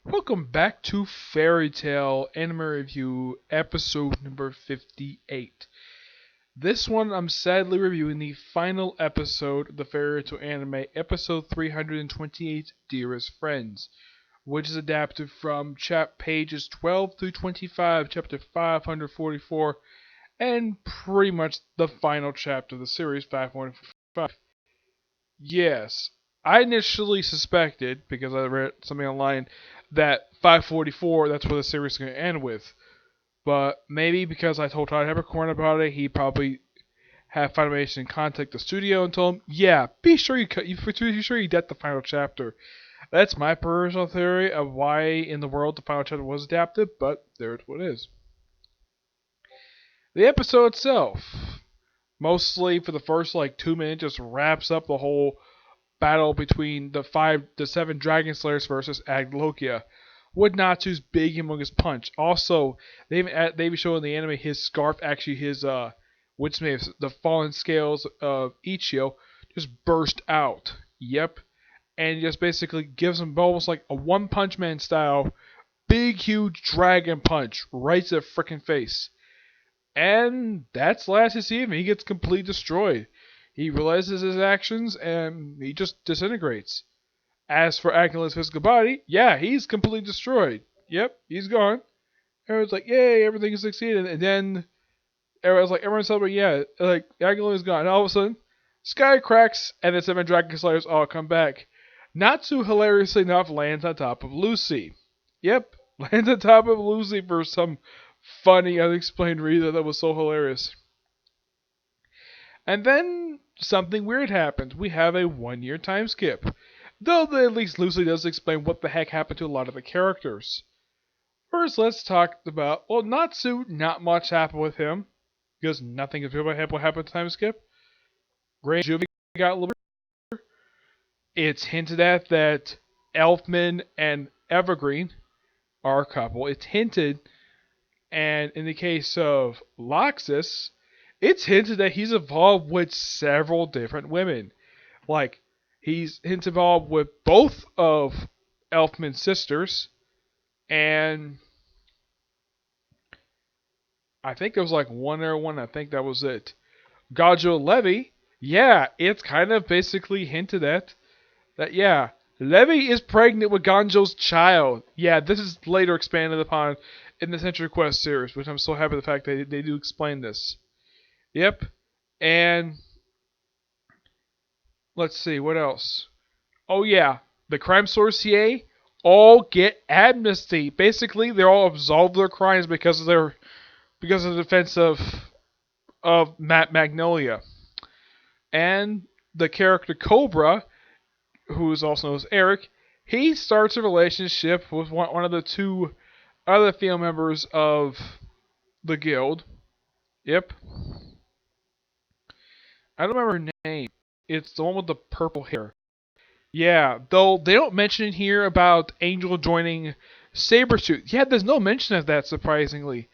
Welcome back to Fairy Tale Anime Review, episode number 58. This one, I'm sadly reviewing the final episode of the Fairy Tale anime, episode 328, Dearest Friends, which is adapted from pages 12 through 25, chapter 544, and pretty much the final chapter of the series, 545. Yes, I initially suspected, because I read something online, that 544, that's where the series is going to end with. But maybe because I told Todd Peppercorn about it, he probably had Funimation contact the studio and told him, yeah, be sure you get the final chapter. That's my personal theory of why in the world the final chapter was adapted, but there's what it is. The episode itself, mostly for the first 2 minutes, just wraps up the whole battle between the seven Dragon Slayers versus Aglokia, with Natsu's big humongous punch. Also, they show in the anime his scarf, actually his which makes the fallen scales of Ichio just burst out. Yep, and just basically gives him almost like a One Punch Man style, big huge dragon punch right to the freaking face. And that's last you see him. He gets completely destroyed. He realizes his actions and he just disintegrates. As for Agnella's physical body, yeah, he's completely destroyed. Yep, he's gone. Everyone's like, yay, everything succeeded. And then everyone's celebrating, yeah, like Agnella's gone. And all of a sudden, sky cracks and the seven Dragon Slayers all come back. Natsu, hilariously enough, lands on top of Lucy. Yep, lands on top of Lucy for some funny, unexplained reason that was so hilarious. And then something weird happens. We have a 1 year time skip. Though at least Lucy does explain what the heck happened to a lot of the characters. First, let's talk about, Natsu, not much happened with him. Because nothing is what happened to time skip. Grand Juvie got a little bit. It's hinted at that Elfman and Evergreen are a couple. It's hinted, and in the case of Loxus, it's hinted that he's involved with several different women. Like, he's involved with both of Elfman's sisters, and I think there was one other one. I think that was it. Gajo Levy, yeah, it's kind of basically hinted at that, yeah, Levy is pregnant with Ganjo's child. Yeah, this is later expanded upon in the Century Quest series, which I'm so happy with the fact that they do explain this. Yep, and let's see, what else? Oh yeah, the crime sorcier all get amnesty. Basically, they're all absolved their crimes because of the defense of Magnolia. And the character Cobra, who is also known as Eric, he starts a relationship with one of the two other female members of the guild. Yep. I don't remember her name. It's the one with the purple hair. Yeah, though they don't mention here about Angel joining Sabretooth. Yeah, there's no mention of that, surprisingly,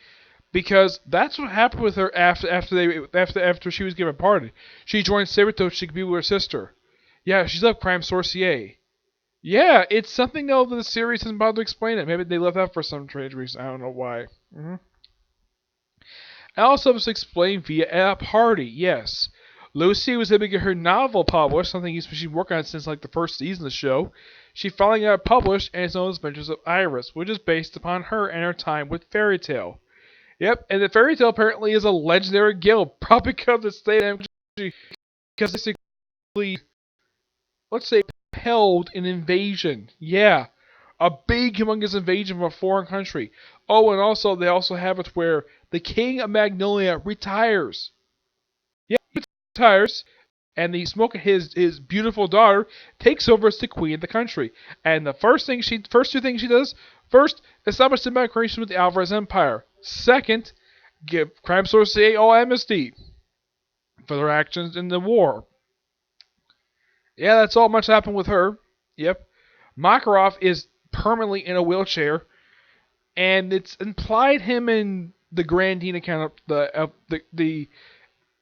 because that's what happened with her after she was given pardon. She joined Sabretooth. She could be with her sister. Yeah, she's up crime sorcier. Yeah, it's something though that the series hasn't bothered to explain it. Maybe they left out for some strange reason. I don't know why. I also was explained via a party. Yes, Lucy was able to get her novel published, something she's been working on since the first season of the show. She finally got it published, and it's known as Adventures of Iris, which is based upon her and her time with Fairy Tale. Yep, and the Fairy Tale apparently is a legendary guild, probably because it's because basically, let's say, held an invasion. Yeah, a big, humongous invasion from a foreign country. Oh, and also they also have it where the King of Magnolia retires. Yeah, he retires, and the smoke his beautiful daughter takes over as the queen of the country. And the first two things she does: first, establish symbiotic relations with the Alvarez Empire. Second, give crime sorcery all amnesty for their actions in the war. Yeah, that's all much happened with her. Yep. Makarov is permanently in a wheelchair, and it's implied him and the Grandina counter the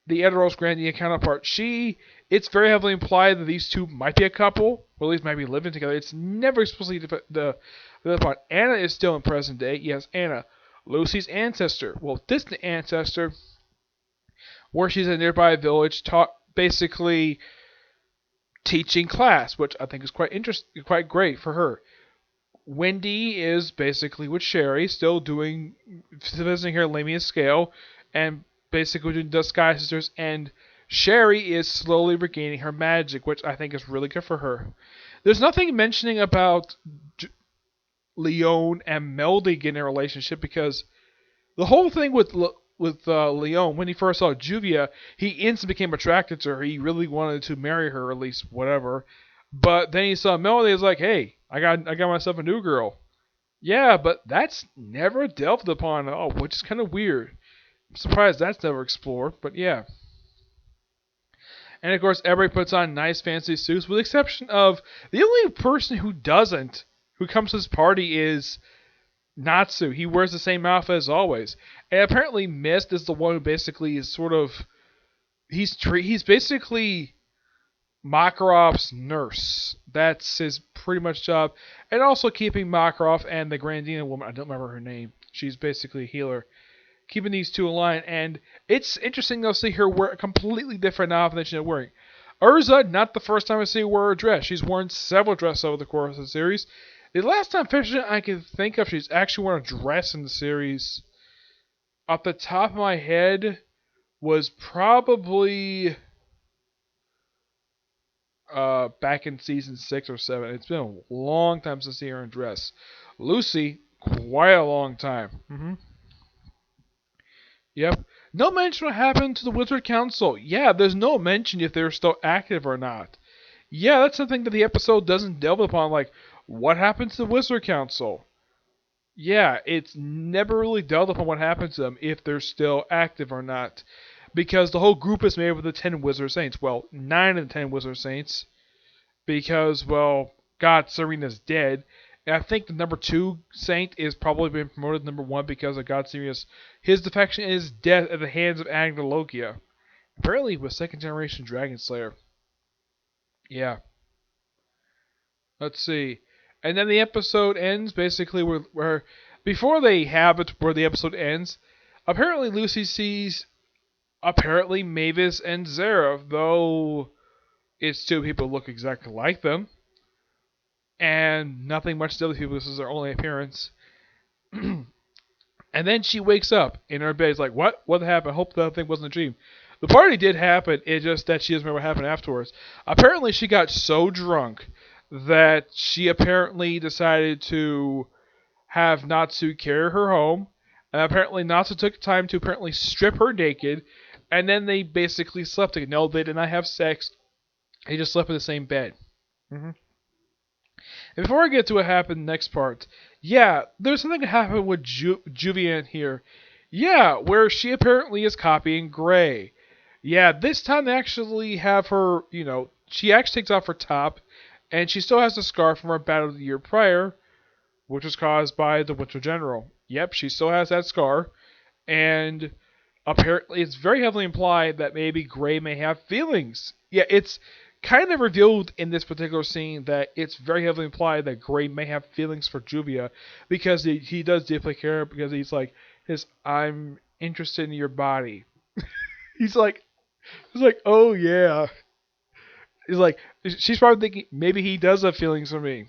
Edoros Grandina counterpart. She It's very heavily implied that these two might be a couple, or at least might be living together. It's never explicitly the upon. Anna is still in present day. Yes, Anna, Lucy's ancestor. Well, distant ancestor, where she's in a nearby village, basically teaching class, which I think is quite interesting, quite great for her. Wendy is basically with Sherry, still visiting her Lamia scale, and basically doing Disguise Sisters, and Sherry is slowly regaining her magic, which I think is really good for her. There's nothing mentioning about Leon and Melody getting a relationship because the whole thing with Leon, when he first saw Juvia, he instantly became attracted to her. He really wanted to marry her, at least whatever. But then he saw Melody. He's like, "Hey, I got myself a new girl." Yeah, but that's never delved upon at all, which is kind of weird. I'm surprised that's never explored. But yeah. And of course, everybody puts on nice fancy suits, with the exception of the only person who doesn't, who comes to this party, is Natsu. He wears the same outfit as always. And apparently Mist is the one who basically is sort of he's basically Makarov's nurse. That's his pretty much job. And also keeping Makarov and the Grandina woman, I don't remember her name. She's basically a healer. Keeping these two in line, and it's interesting to see her wear a completely different outfit than she's wearing. Urza, not the first time I see her wear a dress. She's worn several dresses over the course of the series. The last time I can think of she's actually worn a dress in the series, off the top of my head, was probably back in season 6 or 7. It's been a long time since I see her in a dress. Lucy, quite a long time. Yep. No mention what happened to the Wizard Council. Yeah, there's no mention if they're still active or not. Yeah, that's something that the episode doesn't delve upon, like, what happened to the Wizard Council? Yeah, it's never really dealt upon what happened to them, if they're still active or not. Because the whole group is made up of the 10 Wizard Saints. Well, 9 of the 10 Wizard Saints. Because, well, God, Serena's dead. And I think the number 2 Saint is probably been promoted to number 1 because of God Sirius. His defection and his death at the hands of Agnologia. Apparently he was second generation Dragon Slayer. Yeah. Let's see. And then the episode ends basically where before they have it where the episode ends, apparently Lucy sees apparently Mavis and Zara, though it's two people who look exactly like them. And nothing much to other people. This is their only appearance. And then she wakes up in her bed. It's like, what? What happened? I hope that thing wasn't a dream. The party did happen. It's just that she doesn't remember what happened afterwards. Apparently, she got so drunk that she apparently decided to have Natsu carry her home. And apparently, Natsu took time to apparently strip her naked. And then they basically slept together. No, they did not have sex. They just slept in the same bed. And before I get to what happened next part, yeah, there's something that happened with Juvian here. Yeah, where she apparently is copying Grey. Yeah, this time they actually have her, she actually takes off her top, and she still has the scar from her battle the year prior, which was caused by the Winter General. Yep, she still has that scar, and apparently it's very heavily implied that maybe Grey may have feelings. Yeah, it's kind of revealed in this particular scene that it's very heavily implied that Grey may have feelings for Juvia because he does deeply care because he's like, I'm interested in your body. he's like, oh yeah. He's like, she's probably thinking maybe he does have feelings for me.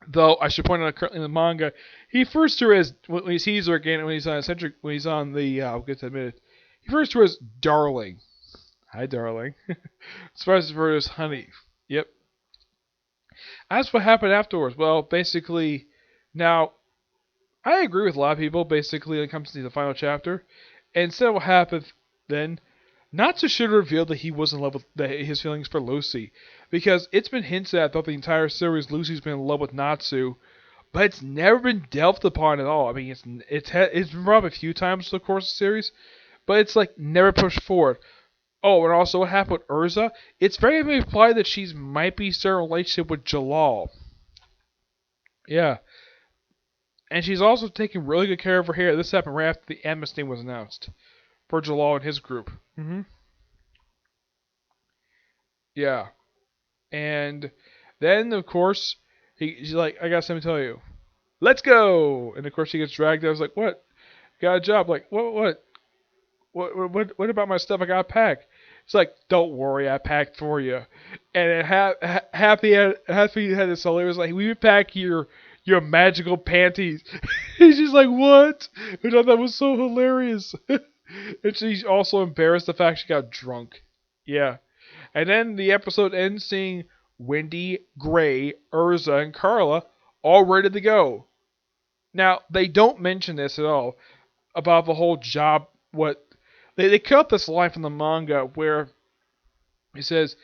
Though I should point out currently in the manga, he refers to her as when he sees her again when he's on the I'll get to admit it, he refers to her as darling. Hi, darling. As far as for his honey. Yep. As for what happened afterwards, well, basically, now, I agree with a lot of people, basically, when it comes to the final chapter. And instead of what happened then, Natsu should have revealed that he was in love with his feelings for Lucy. Because it's been hinted at throughout the entire series Lucy's been in love with Natsu. But it's never been delved upon at all. I mean, it's been brought up a few times through the course of the series. But it's like never pushed forward. Oh, and also what happened with Urza? It's very implied that she might be still in a relationship with Jalal. Yeah. And she's also taking really good care of her hair. This happened right after the amnesty was announced for Jalal and his group. Yeah. And then, of course, he's like, I got something to tell you. Let's go! And of course, he gets dragged. I was like, what? Got a job? Like, what about my stuff? I got to pack. It's like, don't worry, I packed for you. And then Happy had this hilarious, like, we pack your magical panties. He's just like, what? I thought that was so hilarious. And she's also embarrassed the fact she got drunk. Yeah. And then the episode ends seeing Wendy, Gray, Urza, and Carla all ready to go. Now, they don't mention this at all about the whole job. What they cut this line from the manga where it says,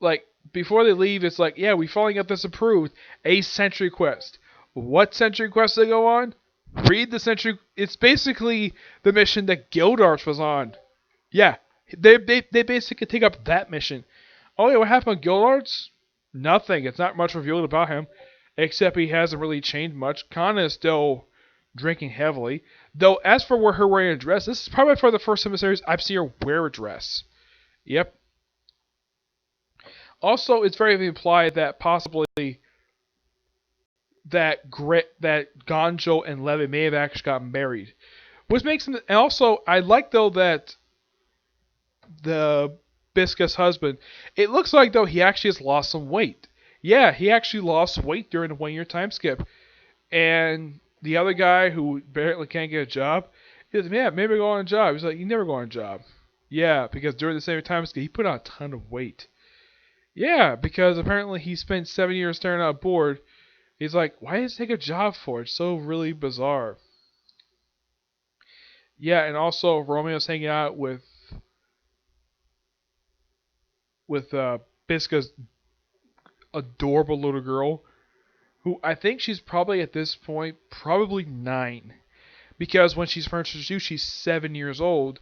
like, before they leave, it's like, yeah, we finally got this approved. A Century Quest. What Century Quest they go on? Read the Century. It's basically the mission that Gildarts was on. Yeah, they basically take up that mission. Oh yeah, what happened with Gildarts? Nothing. It's not much revealed about him, except he hasn't really changed much. Kana is still drinking heavily. Though, as for her wearing a dress, this is probably for the first time in the series I've seen her wear a dress. Yep. Also, it's very implied that possibly that Gonjo and Levi may have actually gotten married, which makes them. And also, I like though that the Bisca's husband. It looks like though he actually has lost some weight. Yeah, he actually lost weight during the 1 year time skip. And the other guy who apparently can't get a job, he says, "Yeah, maybe go on a job." He's like, "You never go on a job." Yeah, because during the same time skip, he put on a ton of weight. Yeah, because apparently he spent 7 years staring at a board. He's like, why does he take a job for? It's so really bizarre. Yeah, and also Romeo's hanging out with Bisca's adorable little girl, who I think she's probably at this point probably 9, because when she's first introduced, she's 7 years old,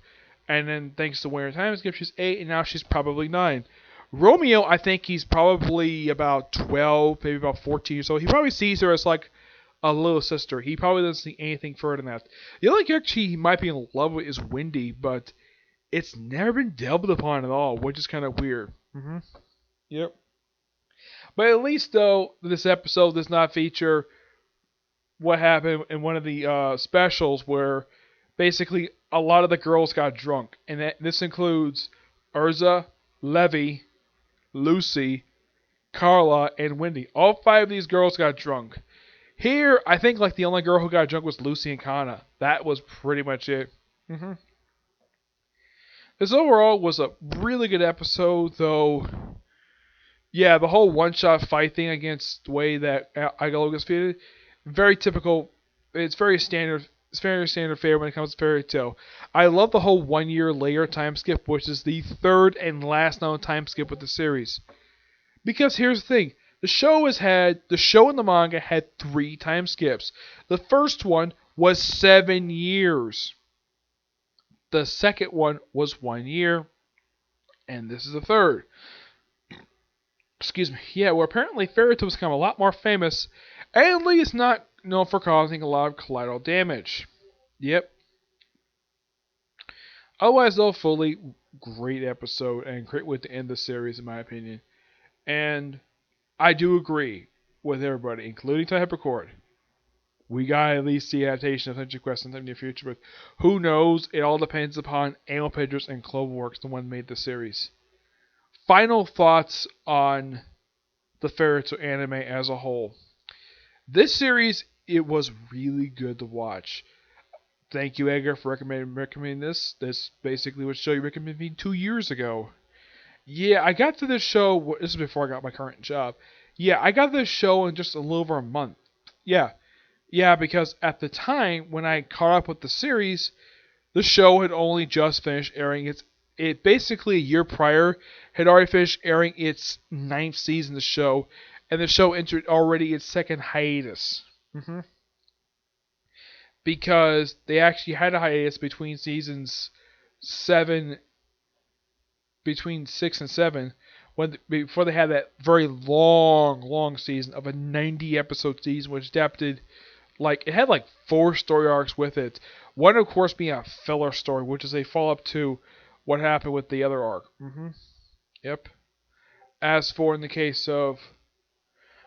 and then thanks to Winter Time Skip, she's 8, and now she's probably 9. Romeo, I think he's probably about 12, maybe about 14 or so. He probably sees her as like a little sister. He probably doesn't see anything further than that. The only character he might be in love with is Wendy, but it's never been delved upon at all, which is kind of weird. Yep. But at least though, this episode does not feature what happened in one of the specials where basically a lot of the girls got drunk, and this includes Urza, Levy, Lucy, Carla, and Wendy. All 5 of these girls got drunk. Here, I think like the only girl who got drunk was Lucy and Kana. That was pretty much it. This overall was a really good episode, though. Yeah, the whole one-shot fight thing against the way that Igalo gets defeated, very typical. It's very standard. It's very standard fare when it comes to Fairy Tail. I love the whole 1 year later time skip, which is the third and last known time skip with the series. Because here's the thing. The show and the manga had 3 time skips. The first one was 7 years. The second one was 1 year. And this is the third. Excuse me. Yeah, well apparently Fairy Tail has become a lot more famous. And Lee is not known for causing a lot of collateral damage. Yep. Otherwise though, fully great episode and great way to end the series in my opinion. And I do agree with everybody, including Type Record. We gotta at least see adaptation of Century Quest in the near future, but who knows? It all depends upon Animal Pictures and Cloverworks, the one who made the series. Final thoughts on the Fairy Tail anime as a whole. This series, it was really good to watch. Thank you, Edgar, for recommending this. This basically was a show you recommended me 2 years ago. Yeah, I got to this show. This is before I got my current job. Yeah, I got this show in just a little over a month. Yeah. Yeah, because at the time when I caught up with the series, the show had only just finished airing it basically a year prior had already finished airing its 9th season of the show, and the show entered already its second hiatus. Because they actually had a hiatus between seasons 7 between 6 and 7 before they had that very long season of a 90 episode season which adapted it had 4 story arcs with it. One of course being a filler story, which is a follow up to what happened with the other arc. Yep. As for in the case of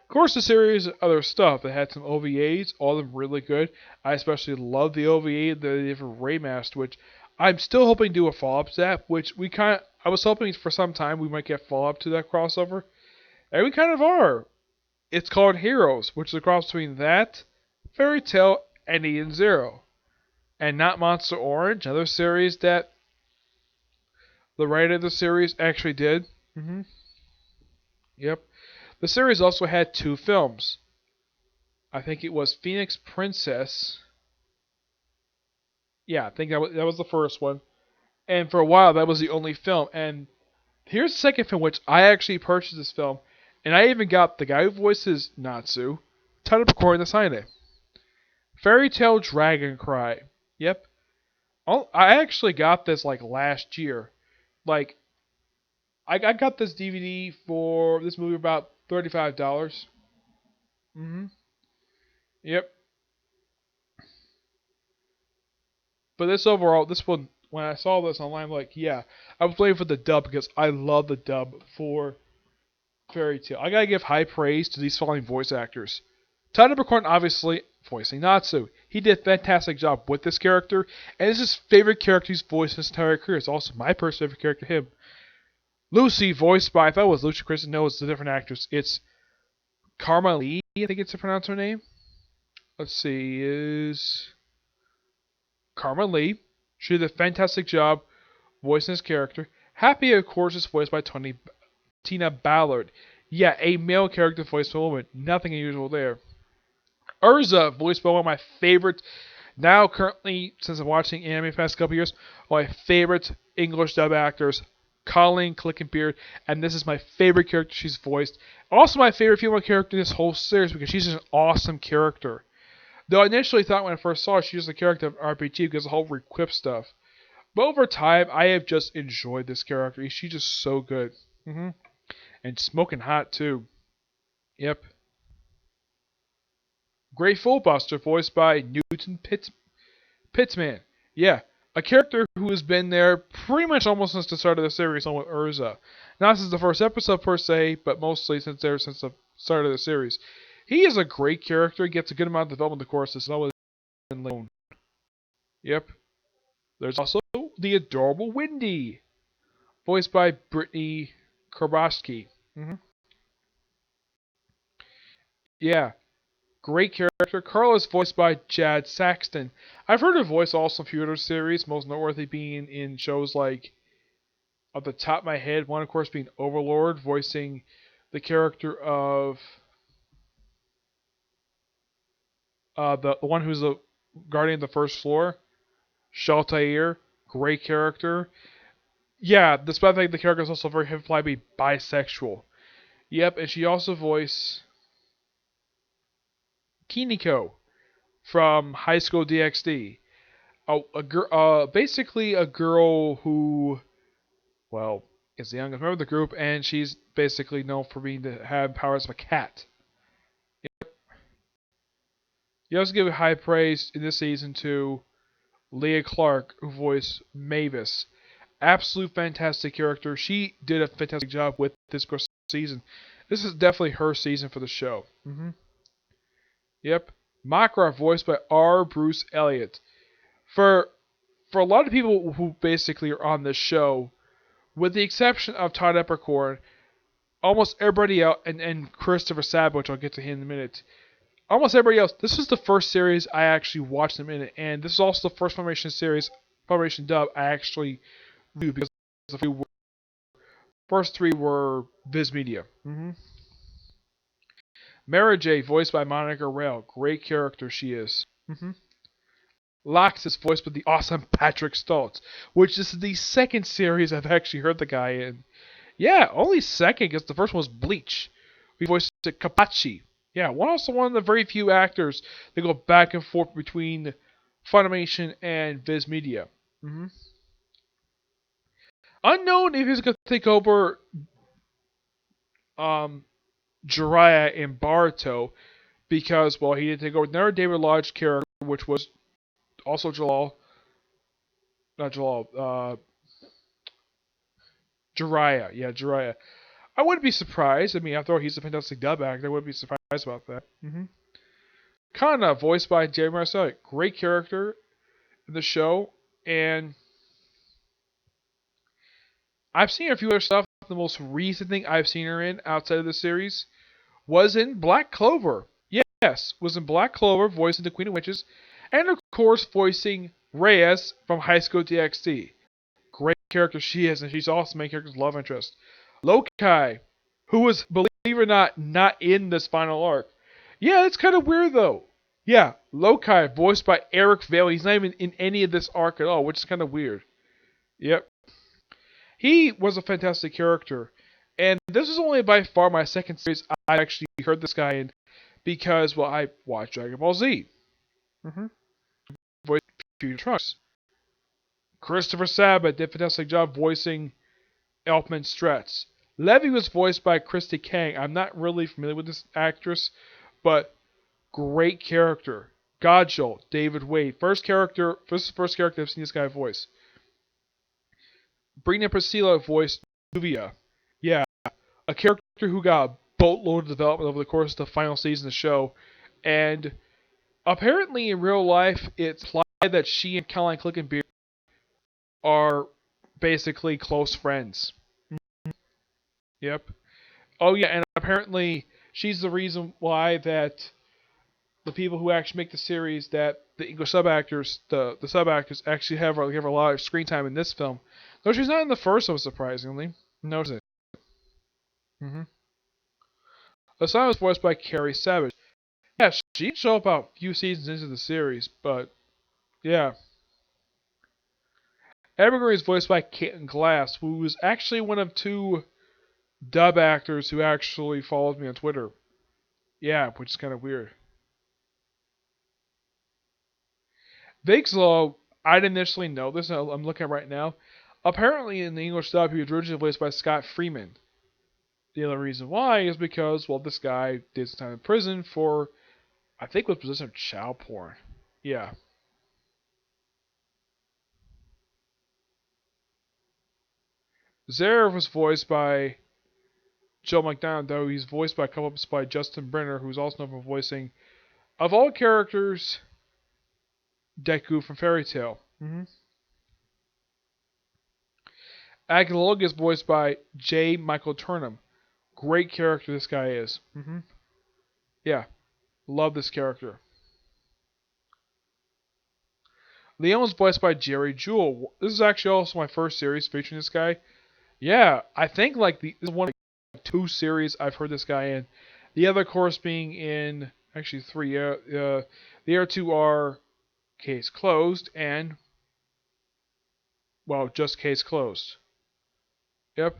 course, the series, other stuff. They had some OVAs, all of them really good. I especially love the OVA, the different remaster, which I'm still hoping to do a follow up to that. Which I was hoping for some time we might get follow up to that crossover, and we kind of are. It's called Heroes, which is a cross between that, Fairy Tail, and Eden Zero, and not Monster Orange, another series that the writer of the series actually did. Yep. The series also had two films. I think it was Phoenix Princess. Yeah, I think that was the first one. And for a while, that was the only film. And here's the second film, which I actually purchased this film. And I even got the guy who voices Natsu, Tada Pokora to sign it. Fairy Tale Dragon Cry. Yep. I actually got this like last year. Like, I got this DVD for this movie about $35. Yep. But this one, when I saw this online, I'm like, yeah, I was waiting for the dub because I love the dub for Fairy Tail. I gotta give high praise to these following voice actors. Todd Eberkorn, obviously, voicing Natsu. He did a fantastic job with this character, and it's his favorite character he's voiced in his entire career. It's also my personal favorite character, him. Lucy, voiced by, if I was Lucia Kristen, no, it's the different actress. It's Karma Lee, I think it's to pronounce her name. Let's see, is Karma Lee. She did a fantastic job voicing his character. Happy, of course, is voiced by Tina Ballard. Yeah, a male character voiced by a woman. Nothing unusual there. Urza, voiced by one of my favorite, now currently, since I'm watching anime the past couple years, one of my favorite English dub actors, Colleen Clickenbeard, and this is my favorite character she's voiced. Also my favorite female character in this whole series because she's just an awesome character. Though I initially thought when I first saw her she was a character of RPG because of the whole requip stuff. But over time, I have just enjoyed this character. She's just so good. And smoking hot, too. Yep. Grateful Buster, voiced by Newton Pittman. Yeah, a character who has been there pretty much almost since the start of the series, along with Urza. Not since the first episode per se, but mostly since the start of the series. He is a great character. He gets a good amount of development, of course. It's always been alone. Yep. There's also the adorable Windy, voiced by Brittany Karbowski. Yeah, great character. Carl is voiced by Chad Saxton. I've heard her voice also in a few other series, most noteworthy being in shows like, off the top of my head, one of course being Overlord, voicing the character of the one who's the guardian of the first floor, Shaltair. Great character. Yeah, despite the fact the character is also very implied to be bisexual. Yep, and she also voiced Kiniko from High School DxD. Basically a girl who, well, is the youngest member of the group, and she's basically known for being to have powers of a cat. You also give high praise in this season to Leah Clark, who voiced Mavis. Absolute fantastic character. She did a fantastic job with this season. This is definitely her season for the show. Yep. Makra, voiced by R. Bruce Elliott. For a lot of people who basically are on this show, with the exception of Todd Eppercorn, almost everybody else, and Christopher Sabat, which I'll get to him in a minute, almost everybody else, this is the first series I actually watched in a minute, and this is also the first Funimation dub I actually reviewed because the first three were Viz Media. Mara J, voiced by Monica Rail, great character she is. Lox is voiced by the awesome Patrick Stoltz, which is the second series I've actually heard the guy in. Yeah, only second because the first one was Bleach. We voiced Kapachi. Yeah, one of the very few actors that go back and forth between Funimation and Viz Media. Unknown if he's going to take over Jiraiya and Baruto because, well, he did take over another David Lodge character, which was also Jiraiya. Yeah, Jiraiya. I wouldn't be surprised. I mean, after all, he's a fantastic dub actor. I wouldn't be surprised about that. Kana, voiced by Jerry Marcel, great character in the show, and I've seen a few other stuff. The most recent thing I've seen her in outside of the series was in Black Clover. Yes, was in Black Clover, voicing the Queen of Witches, and of course voicing Reyes from High School DxD. Great character she is, and she's also main character's love interest. Lokai, who was, believe it or not in this final arc. Yeah, it's kind of weird though. Yeah, Lokai, voiced by Eric Vale. He's not even in any of this arc at all, which is kind of weird. Yep. He was a fantastic character. And this is only by far my second series I actually heard this guy in because, well, I watched Dragon Ball Z. Voiced Future Trunks. Christopher Sabat did a fantastic job voicing Elfman Stretz. Levy was voiced by Christy Kang. I'm not really familiar with this actress, but great character. Godjolt, David Wade. This is the first character I've seen this guy voice. Brina Priscilla voiced Nuvia. Yeah, a character who got a boatload of development over the course of the final season of the show. And apparently in real life, it's implied that she and Caroline Clickenbeard are basically close friends. Yep. Oh yeah, and apparently she's the reason why that the people who actually make the series, that the English sub actors, the sub actors actually have a lot of screen time in this film. Though she's not in the first one, surprisingly. Notice it. Asana was voiced by Carrie Savage. Yeah, she didn't show up about a few seasons into the series, but yeah. Evergreen is voiced by Caitlin Glass, who was actually one of two dub actors who actually followed me on Twitter. Yeah, which is kind of weird. Vigzlo, I didn't initially know this, I'm looking at it right now. Apparently in the English dub, he was originally voiced by Scott Freeman. The other reason why is because, well, this guy did some time in prison for, I think, was possession of child porn. Yeah. Zverev was voiced by Joe McDonald, though he's voiced by a couple of by Justin Brenner, who's also known for voicing, of all characters, Deku from Fairy Tail. Agnolog is voiced by J. Michael Turnham. Great character this guy is. Yeah, love this character. Leon was voiced by Jerry Jewell. This is actually also my first series featuring this guy. Yeah, I think this is one of the two series I've heard this guy in. The other course being in actually three. The other two are Case Closed and, well, just Case Closed. Yep.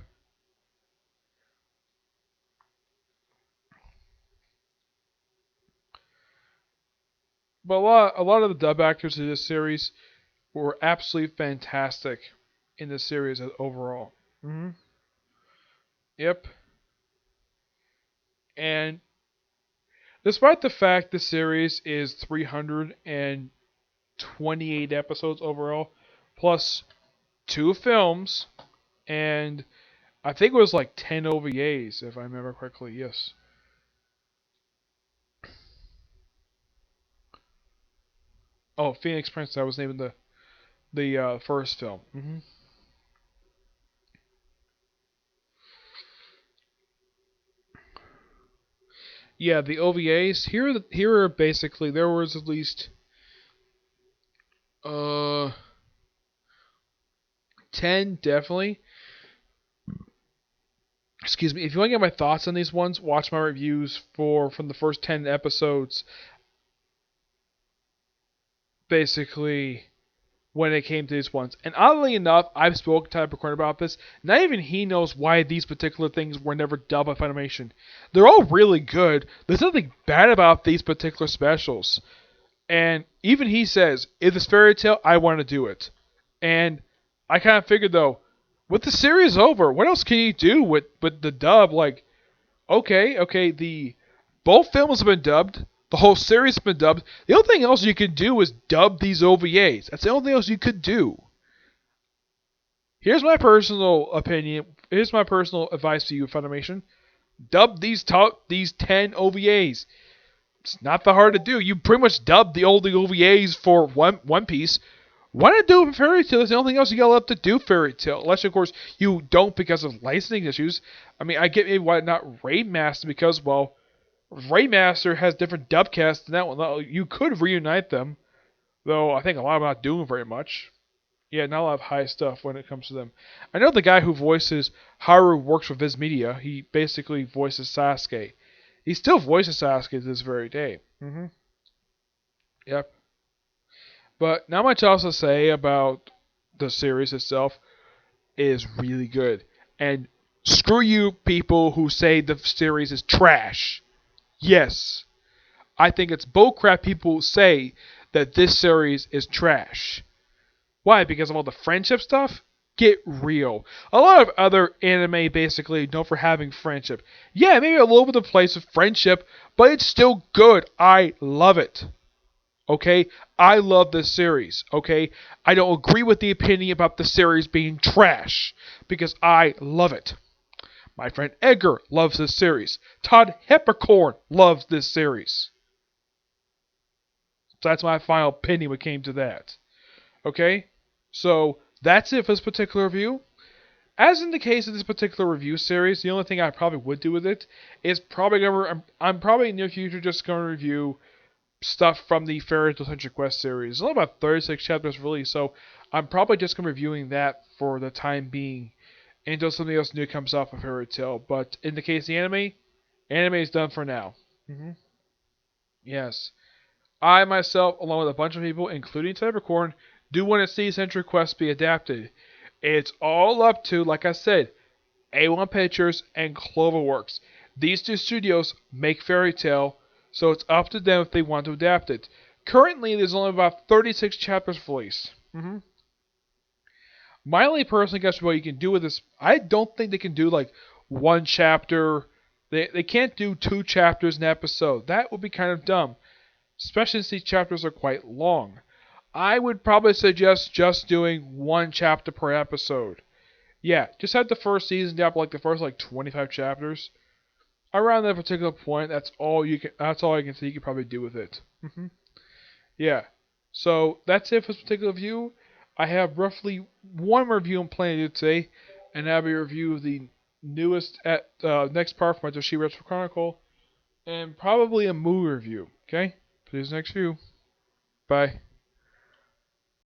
But a lot of the dub actors in this series were absolutely fantastic in this series overall. Yep. And despite the fact the series is 328 episodes overall, plus 2 films, and I think it was like 10 OVAs, if I remember correctly, yes. Oh, Phoenix Prince, that was named the first film. Yeah, the OVAs here are basically, there was at least 10 definitely. Excuse me. If you want to get my thoughts on these ones, watch my reviews from the first 10 episodes. Basically, when it came to these ones. And oddly enough, I've spoken to Tyler Corner about this. Not even he knows why these particular things were never dubbed by Funimation. They're all really good. There's nothing bad about these particular specials. And even he says, if it's Fairy Tail, I want to do it. And I kind of figured, though, with the series over, what else can you do with the dub? Like, okay, both films have been dubbed. The whole series has been dubbed. The only thing else you could do is dub these OVAs. That's the only thing else you could do. Here's my personal opinion Here's my personal advice to you, Funimation. Dub these 10 OVAs. It's not that hard to do. You pretty much dubbed the old OVAs for One Piece. Why not do it for Fairy Tail? There's nothing else you got left to do Fairy Tail. Unless, of course, you don't because of licensing issues. I mean, I get maybe why not Raidmaster because, well, Raidmaster has different dub casts than that one. You could reunite them, though I think a lot of them are not doing very much. Yeah, not a lot of high stuff when it comes to them. I know the guy who voices Haru works for Viz Media. He basically voices Sasuke. He still voices Sasuke to this very day. Yep. But not much else to say about the series itself. It is really good. And screw you people who say the series is trash. Yes. I think it's bullcrap people say that this series is trash. Why? Because of all the friendship stuff? Get real. A lot of other anime basically known for having friendship. Yeah, maybe a little bit of place of friendship, but it's still good. I love it. Okay? I love this series. Okay? I don't agree with the opinion about the series being trash because I love it. My friend Edgar loves this series. Todd Heppercorn loves this series. So that's my final opinion when it came to that. Okay? So that's it for this particular review. As in the case of this particular review series, the only thing I probably would do with it is I'm probably in the near future just going to review stuff from the Fairy Tail Century Quest series. There's only about 36 chapters released, so I'm probably just going to be reviewing that for the time being until something else new comes out for Fairy Tail. But in the case of the anime is done for now. Yes. I myself, along with a bunch of people, including Cybercorn, do want to see Century Quest be adapted. It's all up to, like I said, A1 Pictures and Cloverworks. These two studios make Fairy Tail, so it's up to them if they want to adapt it. Currently, there's only about 36 chapters released. My only personal guess what you can do with this, I don't think they can do like one chapter. They can't do 2 chapters an episode. That would be kind of dumb, especially since these chapters are quite long. I would probably suggest just doing 1 chapter per episode. Yeah, just have the first season down like the first 25 chapters. Around that particular point, that's all I can see you could probably do with it. Yeah. So that's it for this particular review. I have roughly 1 review I'm planning to do today, and that'll be a review of the newest next part from my Toshi Retro Chronicle, and probably a movie review. Okay? Please next view. Bye.